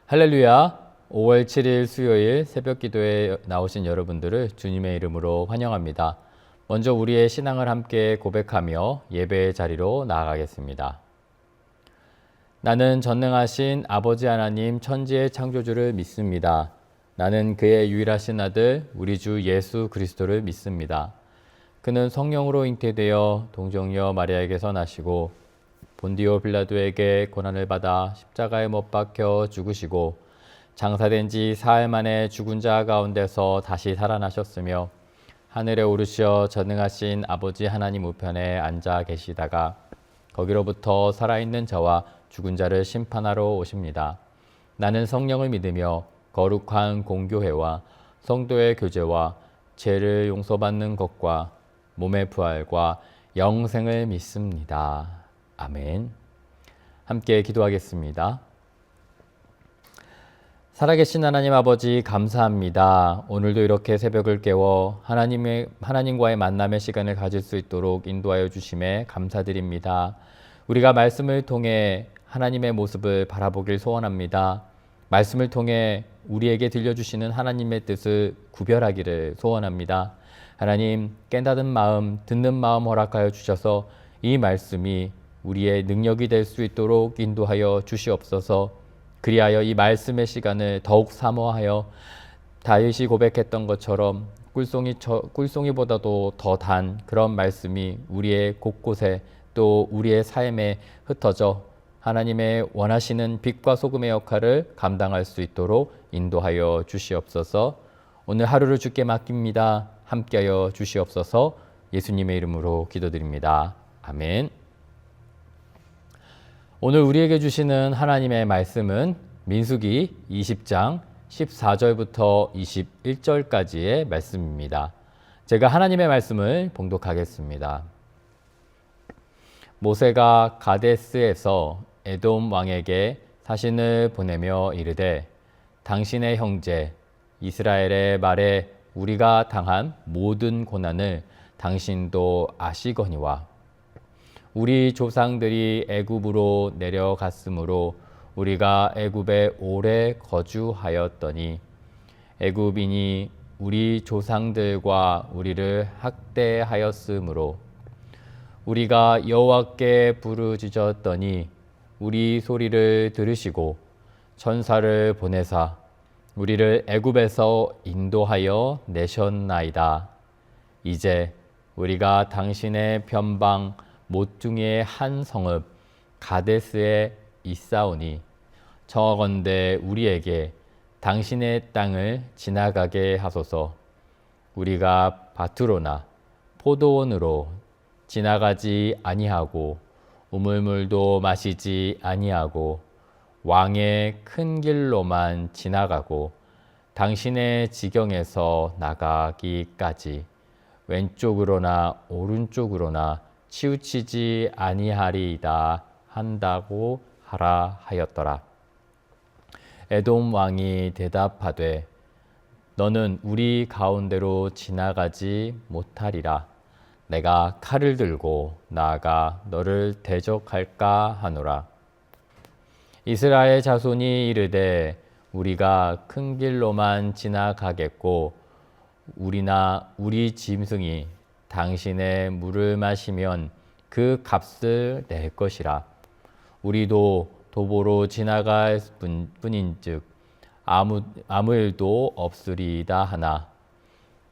할렐루야! 5월 7일 수요일 새벽 기도에 나오신 여러분들을 주님의 이름으로 환영합니다. 먼저 우리의 신앙을 함께 고백하며 예배의 자리로 나아가겠습니다. 나는 전능하신 아버지 하나님 천지의 창조주를 믿습니다. 나는 그의 유일하신 아들 우리 주 예수 그리스도를 믿습니다. 그는 성령으로 잉태되어 동정녀 마리아에게서 나시고 본디오 빌라도에게 고난을 받아 십자가에 못 박혀 죽으시고 장사된 지 사흘 만에 죽은 자 가운데서 다시 살아나셨으며 하늘에 오르시어 전능하신 아버지 하나님 우편에 앉아 계시다가 거기로부터 살아있는 자와 죽은 자를 심판하러 오십니다. 나는 성령을 믿으며 거룩한 공교회와 성도의 교제와 죄를 용서받는 것과 몸의 부활과 영생을 믿습니다. 아멘. 함께 기도하겠습니다. 살아계신 하나님 아버지 감사합니다. 오늘도 이렇게 새벽을 깨워 하나님과의 만남의 시간을 가질 수 있도록 인도하여 주심에 감사드립니다. 우리가 말씀을 통해 하나님의 모습을 바라보길 소원합니다. 말씀을 통해 우리에게 들려주시는 하나님의 뜻을 구별하기를 소원합니다. 하나님, 깨닫는 마음, 듣는 마음 허락하여 주셔서 이 말씀이 우리의 능력이 될 수 있도록 인도하여 주시옵소서. 그리하여 이 말씀의 시간을 더욱 사모하여 다윗이 고백했던 것처럼 꿀송이보다도 더 단 그런 말씀이 우리의 곳곳에 또 우리의 삶에 흩어져 하나님의 원하시는 빛과 소금의 역할을 감당할 수 있도록 인도하여 주시옵소서. 오늘 하루를 주께 맡깁니다. 함께하여 주시옵소서. 예수님의 이름으로 기도드립니다. 아멘. 오늘 우리에게 주시는 하나님의 말씀은 민수기 20장 14절부터 21절까지의 말씀입니다. 제가 하나님의 말씀을 봉독하겠습니다. 모세가 가데스에서 에돔 왕에게 사신을 보내며 이르되 당신의 형제 이스라엘의 말에 우리가 당한 모든 고난을 당신도 아시거니와 우리 조상들이 애굽으로 내려갔으므로 우리가 애굽에 오래 거주하였더니 애굽인이 우리 조상들과 우리를 학대하였으므로 우리가 여호와께 부르짖었더니 우리 소리를 들으시고 천사를 보내사 우리를 애굽에서 인도하여 내셨나이다. 이제 우리가 당신의 변방 모퉁이의 한 성읍 가데스에 있사오니 청하건대 우리에게 당신의 땅을 지나가게 하소서. 우리가 밭으로나 포도원으로 지나가지 아니하고 우물물도 마시지 아니하고 왕의 큰 길로만 지나가고 당신의 지경에서 나가기까지 왼쪽으로나 오른쪽으로나 치우치지 아니하리이다 한다고 하라 하였더라. 에돔 왕이 대답하되 너는 우리 가운데로 지나가지 못하리라. 내가 칼을 들고 나아가 너를 대적할까 하노라. 이스라엘 자손이 이르되 우리가 큰 길로만 지나가겠고 우리나 우리 짐승이 당신의 물을 마시면 그 값을 낼 것이라. 우리도 도보로 지나갈 뿐인즉 아무 일도 없으리이다 하나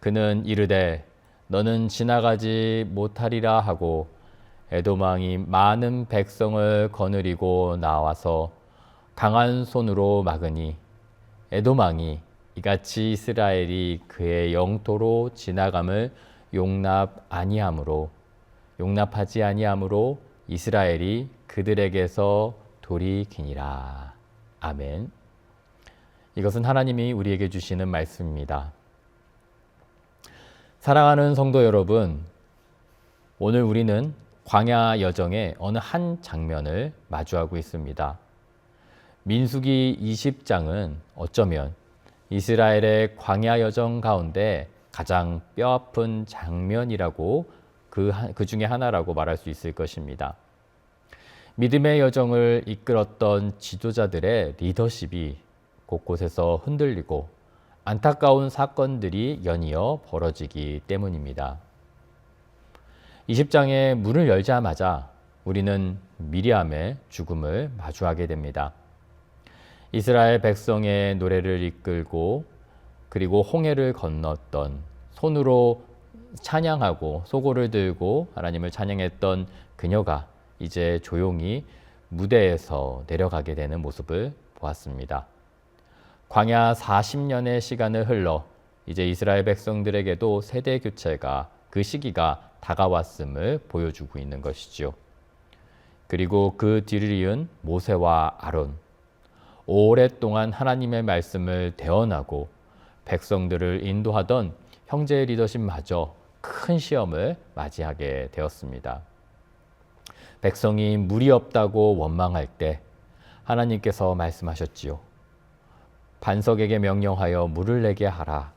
그는 이르되 너는 지나가지 못하리라 하고 에돔 왕이 많은 백성을 거느리고 나와서 강한 손으로 막으니 에돔 왕이 이같이 이스라엘이 그의 영토로 지나감을 용납하지 아니하므로 이스라엘이 그들에게서 돌이키니라. 아멘. 이것은 하나님이 우리에게 주시는 말씀입니다. 사랑하는 성도 여러분, 오늘 우리는 광야 여정의 어느 한 장면을 마주하고 있습니다. 민수기 20장은 어쩌면 이스라엘의 광야 여정 가운데 가장 뼈아픈 장면이라고 그 중에 하나라고 말할 수 있을 것입니다. 믿음의 여정을 이끌었던 지도자들의 리더십이 곳곳에서 흔들리고 안타까운 사건들이 연이어 벌어지기 때문입니다. 20장에 문을 열자마자 우리는 미리암의 죽음을 마주하게 됩니다. 이스라엘 백성의 노래를 이끌고 그리고 홍해를 건넜던, 손으로 찬양하고 소고를 들고 하나님을 찬양했던 그녀가 이제 조용히 무대에서 내려가게 되는 모습을 보았습니다. 광야 40년의 시간을 흘러 이제 이스라엘 백성들에게도 세대 교체가, 그 시기가 다가왔음을 보여주고 있는 것이죠. 그리고 그 뒤를 이은 모세와 아론, 오랫동안 하나님의 말씀을 대언하고 백성들을 인도하던 형제의 리더십마저 큰 시험을 맞이하게 되었습니다. 백성이 물이 없다고 원망할 때 하나님께서 말씀하셨지요. 반석에게 명령하여 물을 내게 하라.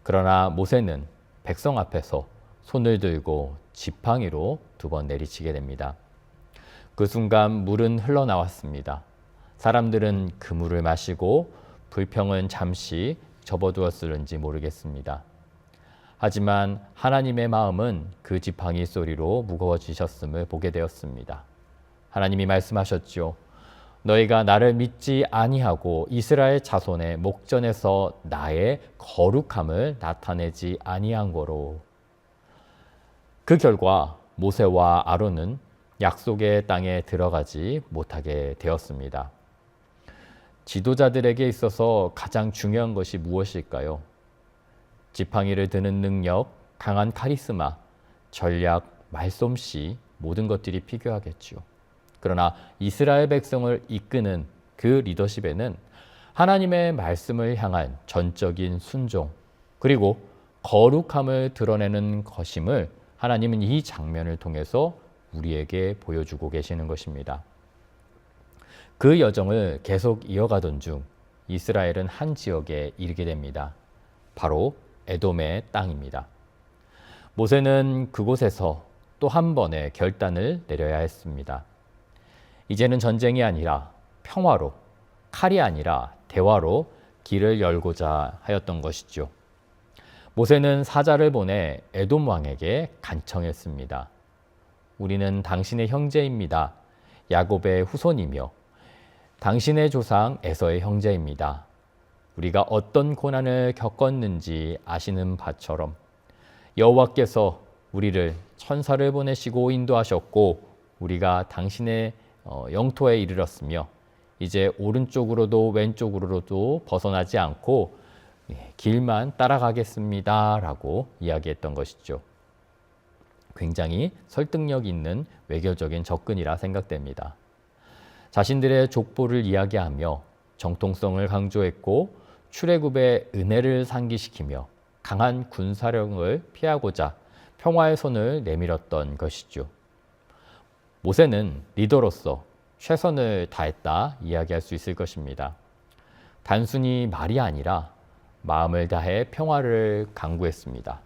그러나 모세는 백성 앞에서 손을 들고 지팡이로 2번 내리치게 됩니다. 그 순간 물은 흘러나왔습니다. 사람들은 그 물을 마시고 불평은 잠시 접어두었을는지 모르겠습니다. 하지만 하나님의 마음은 그 지팡이 소리로 무거워지셨음을 보게 되었습니다. 하나님이 말씀하셨죠. 너희가 나를 믿지 아니하고 이스라엘 자손의 목전에서 나의 거룩함을 나타내지 아니한 거로. 그 결과 모세와 아론은 약속의 땅에 들어가지 못하게 되었습니다. 지도자들에게 있어서 가장 중요한 것이 무엇일까요? 지팡이를 드는 능력, 강한 카리스마, 전략, 말솜씨, 모든 것들이 필요하겠죠. 그러나 이스라엘 백성을 이끄는 그 리더십에는 하나님의 말씀을 향한 전적인 순종, 그리고 거룩함을 드러내는 것임을 하나님은 이 장면을 통해서 우리에게 보여주고 계시는 것입니다. 그 여정을 계속 이어가던 중 이스라엘은 한 지역에 이르게 됩니다. 바로 에돔의 땅입니다. 모세는 그곳에서 또 한 번의 결단을 내려야 했습니다. 이제는 전쟁이 아니라 평화로, 칼이 아니라 대화로 길을 열고자 하였던 것이죠. 모세는 사자를 보내 에돔 왕에게 간청했습니다. 우리는 당신의 형제입니다. 야곱의 후손이며 당신의 조상 에서의 형제입니다. 우리가 어떤 고난을 겪었는지 아시는 바처럼 여호와께서 우리를 천사를 보내시고 인도하셨고 우리가 당신의 영토에 이르렀으며 이제 오른쪽으로도 왼쪽으로도 벗어나지 않고 길만 따라가겠습니다 라고 이야기했던 것이죠. 굉장히 설득력 있는 외교적인 접근이라 생각됩니다. 자신들의 족보를 이야기하며 정통성을 강조했고 출애굽의 은혜를 상기시키며 강한 군사력을 피하고자 평화의 손을 내밀었던 것이죠. 모세는 리더로서 최선을 다했다 이야기할 수 있을 것입니다. 단순히 말이 아니라 마음을 다해 평화를 강구했습니다.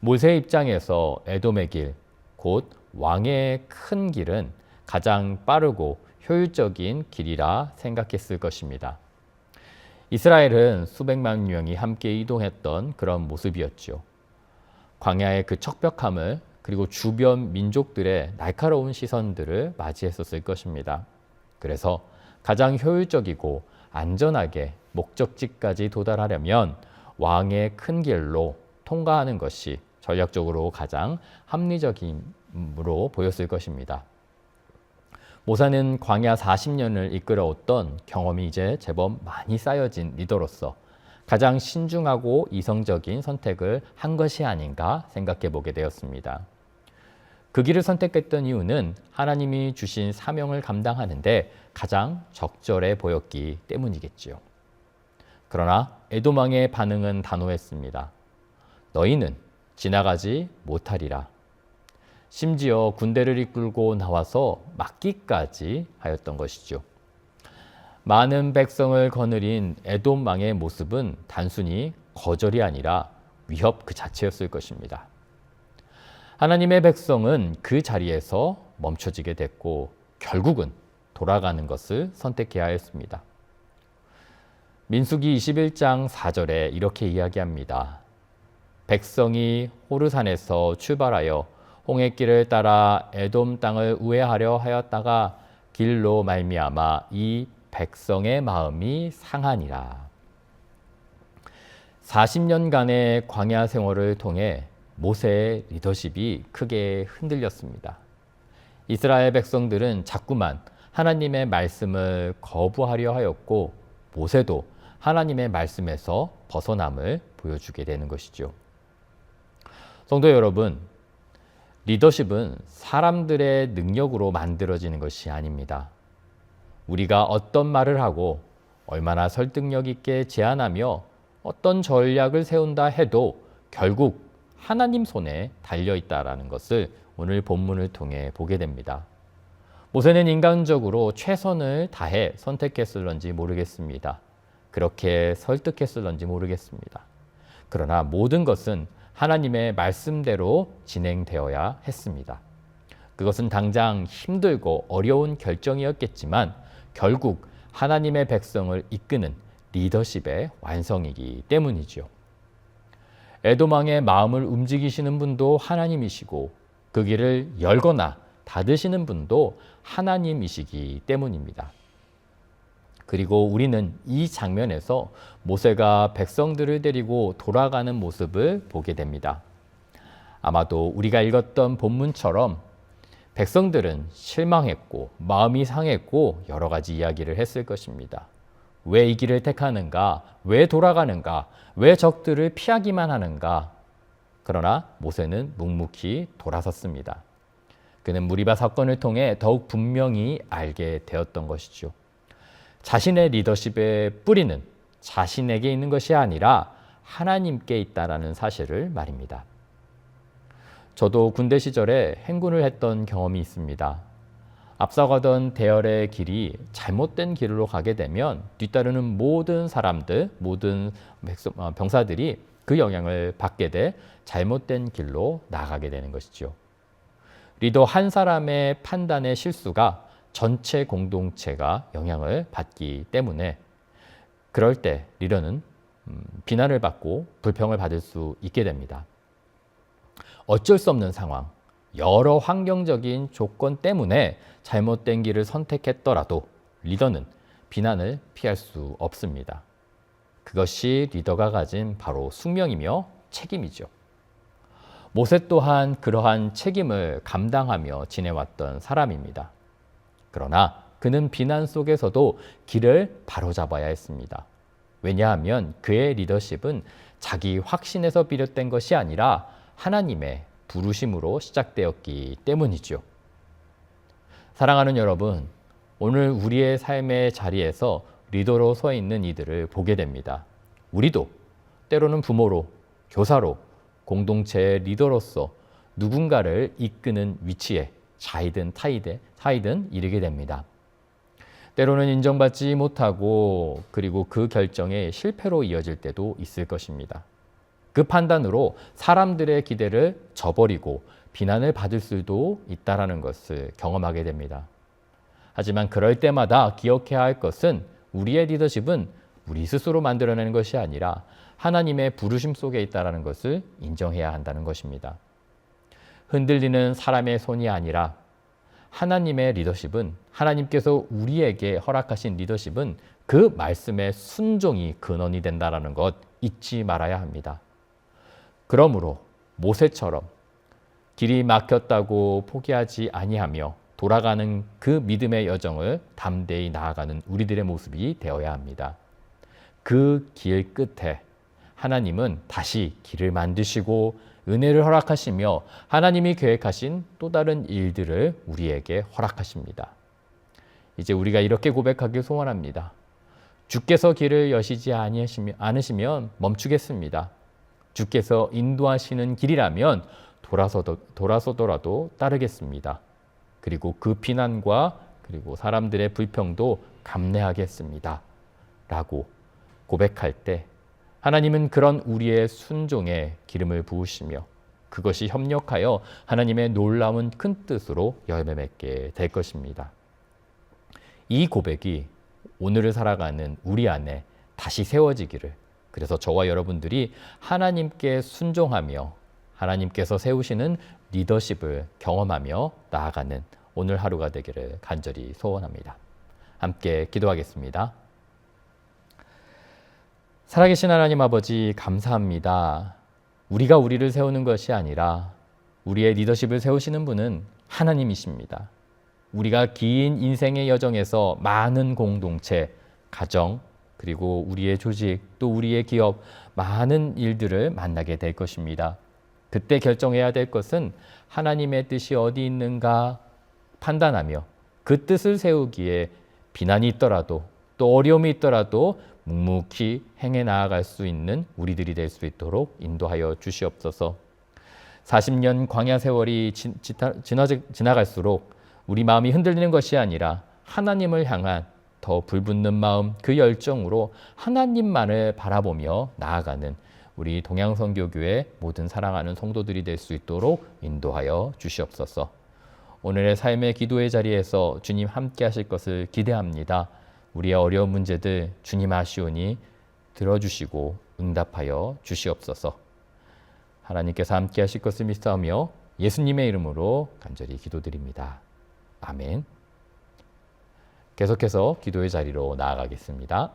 모세의 입장에서 에돔의 길, 곧 왕의 큰 길은 가장 빠르고 효율적인 길이라 생각했을 것입니다. 이스라엘은 수백만 명이 함께 이동했던 그런 모습이었죠. 광야의 그 척벽함을 그리고 주변 민족들의 날카로운 시선들을 맞이했었을 것입니다. 그래서 가장 효율적이고 안전하게 목적지까지 도달하려면 왕의 큰 길로 통과하는 것이 전략적으로 가장 합리적임으로 보였을 것입니다. 모세는 광야 40년을 이끌어왔던 경험이 이제 제법 많이 쌓여진 리더로서 가장 신중하고 이성적인 선택을 한 것이 아닌가 생각해 보게 되었습니다. 그 길을 선택했던 이유는 하나님이 주신 사명을 감당하는데 가장 적절해 보였기 때문이겠지요. 그러나 에돔 왕의 반응은 단호했습니다. 너희는 지나가지 못하리라. 심지어 군대를 이끌고 나와서 막기까지 하였던 것이죠. 많은 백성을 거느린 에돔 왕의 모습은 단순히 거절이 아니라 위협 그 자체였을 것입니다. 하나님의 백성은 그 자리에서 멈춰지게 됐고 결국은 돌아가는 것을 선택해야 했습니다. 민수기 21장 4절에 이렇게 이야기합니다. 백성이 호르산에서 출발하여 홍해길을 따라 에돔 땅을 우회하려 하였다가 길로 말미암아 이 백성의 마음이 상하니라. 40년간의 광야 생활을 통해 모세의 리더십이 크게 흔들렸습니다. 이스라엘 백성들은 자꾸만 하나님의 말씀을 거부하려 하였고 모세도 하나님의 말씀에서 벗어남을 보여주게 되는 것이죠. 성도 여러분, 리더십은 사람들의 능력으로 만들어지는 것이 아닙니다. 우리가 어떤 말을 하고 얼마나 설득력 있게 제안하며 어떤 전략을 세운다 해도 결국 하나님 손에 달려있다라는 것을 오늘 본문을 통해 보게 됩니다. 모세는 인간적으로 최선을 다해 선택했을런지 모르겠습니다. 그렇게 설득했을런지 모르겠습니다. 그러나 모든 것은 하나님의 말씀대로 진행되어야 했습니다. 그것은 당장 힘들고 어려운 결정이었겠지만 결국 하나님의 백성을 이끄는 리더십의 완성이기 때문이죠. 에돔 왕의 마음을 움직이시는 분도 하나님이시고 그 길을 열거나 닫으시는 분도 하나님이시기 때문입니다. 그리고 우리는 이 장면에서 모세가 백성들을 데리고 돌아가는 모습을 보게 됩니다. 아마도 우리가 읽었던 본문처럼 백성들은 실망했고 마음이 상했고 여러 가지 이야기를 했을 것입니다. 왜 이 길을 택하는가? 왜 돌아가는가? 왜 적들을 피하기만 하는가? 그러나 모세는 묵묵히 돌아섰습니다. 그는 무리바 사건을 통해 더욱 분명히 알게 되었던 것이죠. 자신의 리더십의 뿌리는 자신에게 있는 것이 아니라 하나님께 있다라는 사실을 말입니다. 저도 군대 시절에 행군을 했던 경험이 있습니다. 앞서가던 대열의 길이 잘못된 길로 가게 되면 뒤따르는 모든 사람들, 모든 병사들이 그 영향을 받게 돼 잘못된 길로 나가게 되는 것이죠. 리더 한 사람의 판단의 실수가 전체 공동체가 영향을 받기 때문에 그럴 때 리더는 비난을 받고 불평을 받을 수 있게 됩니다. 어쩔 수 없는 상황, 여러 환경적인 조건 때문에 잘못된 길을 선택했더라도 리더는 비난을 피할 수 없습니다. 그것이 리더가 가진 바로 숙명이며 책임이죠. 모세 또한 그러한 책임을 감당하며 지내왔던 사람입니다. 그러나 그는 비난 속에서도 길을 바로잡아야 했습니다. 왜냐하면 그의 리더십은 자기 확신에서 비롯된 것이 아니라 하나님의 부르심으로 시작되었기 때문이죠. 사랑하는 여러분, 오늘 우리의 삶의 자리에서 리더로 서 있는 이들을 보게 됩니다. 우리도 때로는 부모로, 교사로, 공동체의 리더로서 누군가를 이끄는 위치에 자이든 타이든 이르게 됩니다. 때로는 인정받지 못하고 그리고 그 결정에 실패로 이어질 때도 있을 것입니다. 그 판단으로 사람들의 기대를 저버리고 비난을 받을 수도 있다는 것을 경험하게 됩니다. 하지만 그럴 때마다 기억해야 할 것은 우리의 리더십은 우리 스스로 만들어내는 것이 아니라 하나님의 부르심 속에 있다는 것을 인정해야 한다는 것입니다. 흔들리는 사람의 손이 아니라 하나님의 리더십은, 하나님께서 우리에게 허락하신 리더십은 그 말씀의 순종이 근원이 된다는 것 잊지 말아야 합니다. 그러므로 모세처럼 길이 막혔다고 포기하지 아니하며 돌아가는 그 믿음의 여정을 담대히 나아가는 우리들의 모습이 되어야 합니다. 그 길 끝에 하나님은 다시 길을 만드시고 은혜를 허락하시며 하나님이 계획하신 또 다른 일들을 우리에게 허락하십니다. 이제 우리가 이렇게 고백하길 소원합니다. 주께서 길을 여시지 않으시면 멈추겠습니다. 주께서 인도하시는 길이라면 돌아서더라도 따르겠습니다. 그리고 그 비난과 그리고 사람들의 불평도 감내하겠습니다. 라고 고백할 때 하나님은 그런 우리의 순종에 기름을 부으시며 그것이 협력하여 하나님의 놀라운 큰 뜻으로 열매 맺게 될 것입니다. 이 고백이 오늘을 살아가는 우리 안에 다시 세워지기를, 그래서 저와 여러분들이 하나님께 순종하며 하나님께서 세우시는 리더십을 경험하며 나아가는 오늘 하루가 되기를 간절히 소원합니다. 함께 기도하겠습니다. 살아계신 하나님 아버지, 감사합니다. 우리가 우리를 세우는 것이 아니라 우리의 리더십을 세우시는 분은 하나님이십니다. 우리가 긴 인생의 여정에서 많은 공동체, 가정, 그리고 우리의 조직, 또 우리의 기업, 많은 일들을 만나게 될 것입니다. 그때 결정해야 될 것은 하나님의 뜻이 어디 있는가 판단하며 그 뜻을 세우기에 비난이 있더라도 또 어려움이 있더라도 묵묵히 행해 나아갈 수 있는 우리들이 될 수 있도록 인도하여 주시옵소서. 40년 광야 세월이 지나갈수록 우리 마음이 흔들리는 것이 아니라 하나님을 향한 더 불붙는 마음, 그 열정으로 하나님만을 바라보며 나아가는 우리 동양선교교회 모든 사랑하는 성도들이 될 수 있도록 인도하여 주시옵소서. 오늘의 삶의 기도의 자리에서 주님 함께 하실 것을 기대합니다. 우리의 어려운 문제들 주님 아시오니 들어주시고 응답하여 주시옵소서. 하나님께서 함께 하실 것을 믿사오며 예수님의 이름으로 간절히 기도드립니다. 아멘. 계속해서 기도의 자리로 나아가겠습니다.